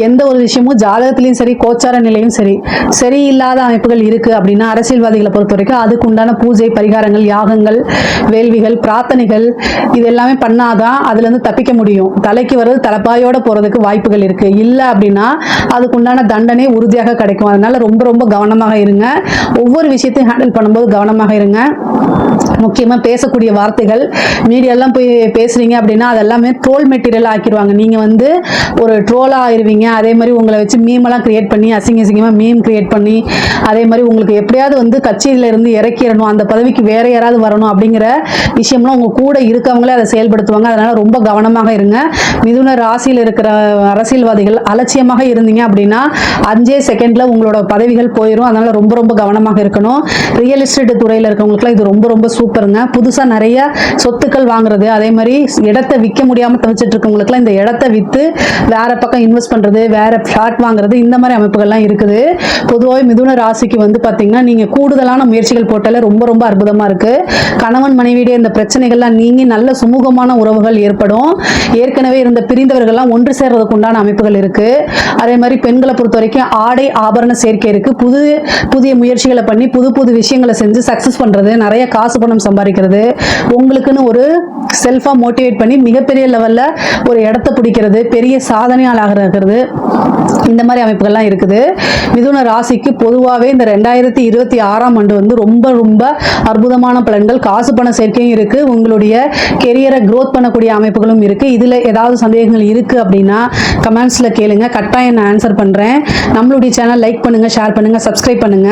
எந்த ஒரு விஷயமும் ஜாதகத்திலையும் சரி கோச்சார நிலையும் சரி சரியில்லாத அமைப்புகள் இருக்கு அப்படின்னா அரசியல்வாதிகளை பொறுத்த வரைக்கும் அதுக்கு உண்டான பூஜை பரிகாரங்கள் யாகங்கள் வேள்விகள் பிரார்த்தனைகள் இது எல்லாமே பண்ணாதான் அதுல இருந்து தப்பிக்க முடியும். தலைக்கு வர்றது தலைப்பாயோட போறதுக்கு வாய்ப்புகள் இருக்கு. இல்ல அப்படின்னா அதுக்கு உண்டான தண்டனை உறுதியாக கிடைக்கும். அதனால ரொம்ப ரொம்ப கவனமாக இருங்க. ஒவ்வொரு விஷயத்தையும் ஹேண்டில் பண்ணும்போது கவனமாக இருங்க. முக்கியமா பேசக்கூடிய வார்த்தைகள் மீடியாலாம் போய் பேசுறீங்க அப்படின்னா அதெல்லாமே ட்ரோல் மெட்டீரியல் ஆக்கிடுவாங்க. நீங்க வந்து ஒரு ட்ரோலா ஆயிருவீங்க. அதே மாதிரி உங்களை வச்சு மீமெல்லாம் கிரியேட் பண்ணி அசிங்கமா மீம் கிரியேட் பண்ணி அதே மாதிரி உங்களுக்கு எப்படியாவது வந்து கட்சியில இருந்து இறக்கிடணும், அந்த பதவிக்கு வேற யாராவது வரணும் அப்படிங்கிற விஷயம்லாம் உங்க கூட இருக்கவங்களே அதை செயல்படுத்துவாங்க. அதனால ரொம்ப கவனமாக இருங்க. மிதுன ராசியில் இருக்கிற அரசியல்வாதிகள் அலட்சியமாக இருந்தீங்க அப்படின்னா 5 செகண்ட்ல உங்களோட பதவிகள் போயிடும். அதனால ரொம்ப ரொம்ப கவனமாக இருக்கணும். ரியல் எஸ்டேட் துறையில் இருக்கவங்களுக்குலாம் இது ரொம்ப ரொம்ப சூப்பருங்க. புதுசா நிறைய சொத்துக்கள் வாங்குறது, அதே மாதிரி இடத்தை விற்க முடியாம தவிச்சிட்டு இருக்கவங்களுக்குலாம் இந்த இடத்தை வித்து வேற பக்கம் இன்வெஸ்ட் பண்றது, வேற பிளாட் வாங்குறது, இந்த மாதிரி அமைப்புகள்லாம் இருக்குது. பொதுவாக மிதுன ராசிக்கு வந்து பாத்தீங்கன்னா நீங்க கூடுதலான முயற்சிகள் போட்டாலே ரொம்ப ரொம்ப அற்புதமா இருக்கு. கணவன் மனைவியுடைய இந்த பிரச்சனைகள்லாம் நீங்கி நல்ல சுமூகமான உறவுகள் ஏற்படும். ஏற்கனவே இருந்த பிரிந்தவர்கள்லாம் ஒன்று சேர்றதுக்கு உண்டான அமைப்புகள் இருக்கு. அதே மாதிரி பெண்களை பொறுத்த வரைக்கும் ஆடை ஆபரண சேர்க்கை இருக்கு. புதிய முயற்சிகளை பண்ணி புது புது விஷயங்களை செஞ்சு சக்சஸ் பண்றது, நிறைய காசு பணம் சம்பாதிக்கிறது, உங்களுக்குன்னு ஒரு செல்ஃபா மோட்டிவேட் பண்ணி மிகப்பெரிய லெவல்ல ஒரு இடத்தை பிடிக்கிறது, பெரிய சாதனையாளர்கள், இந்த மாதிரி அமைப்புகள்லாம் இருக்குது. மிதுன ராசிக்கு பொதுவாகவே இந்த 2026ஆம் ஆண்டு வந்து ரொம்ப ரொம்ப அற்புதமான பலன்கள், காசு பண சேர்க்கையும் இருக்கு, உங்களுடைய கெரியரை க்ரோத் பண்ணக்கூடிய அமைப்புகளும் இருக்கு. இதுல ஏதாவது சந்தேகங்கள் இருக்கு அப்படின்னா கமெண்ட்ஸ்ல கேளுங்க, கட்டாயம் நான் ஆன்சர் பண்றேன். நம்மளுடைய சேனல் லைக் பண்ணுங்க, ஷேர் பண்ணுங்க, சப்ஸ்கிரைப் பண்ணுங்க.